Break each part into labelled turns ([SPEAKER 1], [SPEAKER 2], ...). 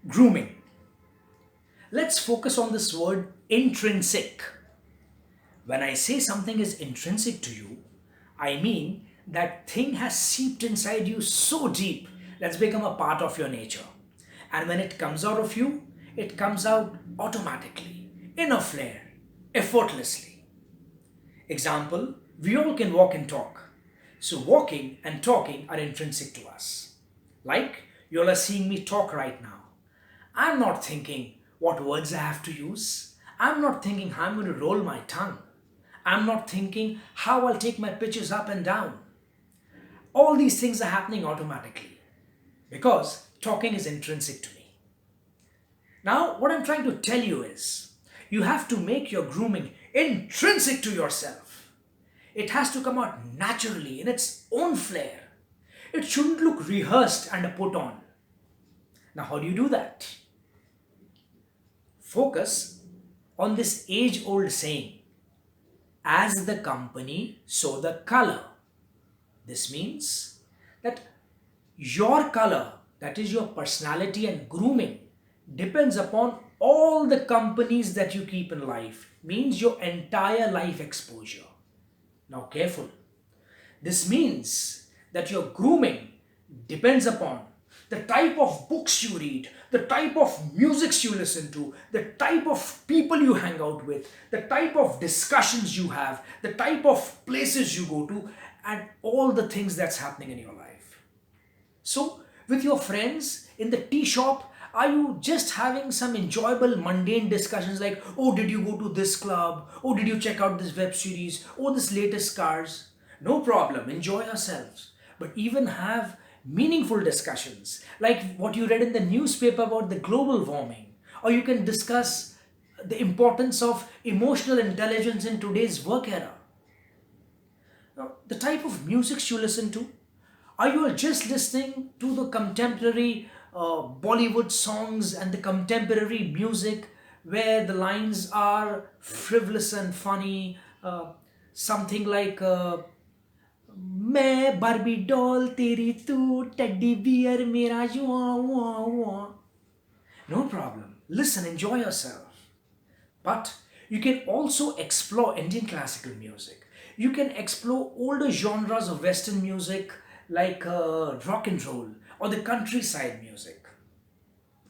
[SPEAKER 1] Grooming. Let's focus on this word intrinsic. When I say something is intrinsic to you, I mean that thing has seeped inside you so deep that's become a part of your nature. And when it comes out of you, it comes out automatically, in a flare, effortlessly. Example, we all can walk and talk. So walking and talking are intrinsic to us. Like you all are seeing me talk right now. I'm not thinking what words I have to use. I'm not thinking how I'm going to roll my tongue. I'm not thinking how I'll take my pitches up and down. All these things are happening automatically because talking is intrinsic to me. Now, what I'm trying to tell you is you have to make your grooming intrinsic to yourself. It has to come out naturally in its own flair. It shouldn't look rehearsed and put on. Now, how do you do that? Focus on this age old saying, as the company, so the color. This means that your color, that is your personality and grooming, depends upon all the companies that you keep in life, means your entire life exposure. Now, careful. This means that your grooming depends upon the type of books you read, the type of musics you listen to, the type of people you hang out with, the type of discussions you have, the type of places you go to, and all the things that's happening in your life. So, with your friends in the tea shop, are you just having some enjoyable mundane discussions like, oh, did you go to this club? Oh, did you check out this web series? Oh, this latest cars? No problem, enjoy yourselves. But even have meaningful discussions like what you read in the newspaper about the global warming, or you can discuss the importance of emotional intelligence in today's work era. Now, the type of music you listen to, are you just listening to the contemporary Bollywood songs and the contemporary music where the lines are frivolous and funny? Something like मैं Barbie doll तेरी तू teddy bear मेरा your हुआ हुआ. No problem. Listen, enjoy yourself. But you can also explore Indian classical music. You can explore older genres of Western music like rock and roll or the countryside music.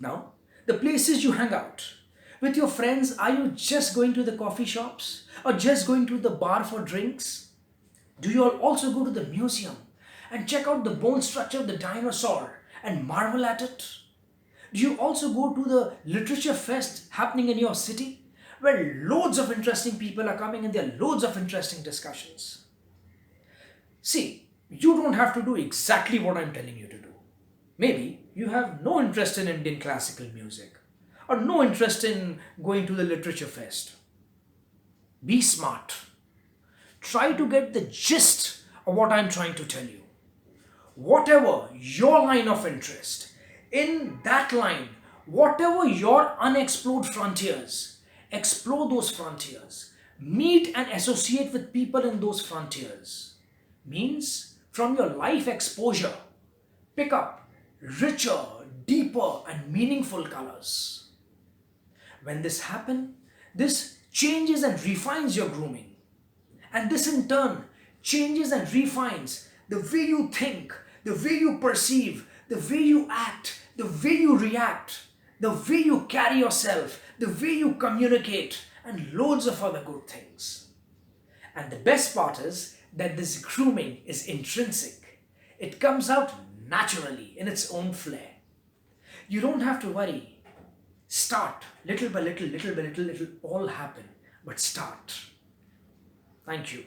[SPEAKER 1] Now, the places you hang out with your friends, are you just going to the coffee shops or just going to the bar for drinks? Do you all also go to the museum and check out the bone structure of the dinosaur and marvel at it? Do you also go to the literature fest happening in your city where loads of interesting people are coming and there are loads of interesting discussions? See, you don't have to do exactly what I'm telling you to do. Maybe you have no interest in Indian classical music or no interest in going to the literature fest. Be smart. Try to get the gist of what I'm trying to tell you. Whatever your line of interest, in that line, whatever your unexplored frontiers, explore those frontiers. Meet and associate with people in those frontiers. Means from your life exposure, pick up richer, deeper, and meaningful colors. When this happens, this changes and refines your grooming. And this in turn changes and refines the way you think, the way you perceive, the way you act, the way you react, the way you carry yourself, the way you communicate, and loads of other good things. And the best part is that this grooming is intrinsic. It comes out naturally in its own flair. You don't have to worry. Start little by little, little by little, it'll all happen. But start. Thank you.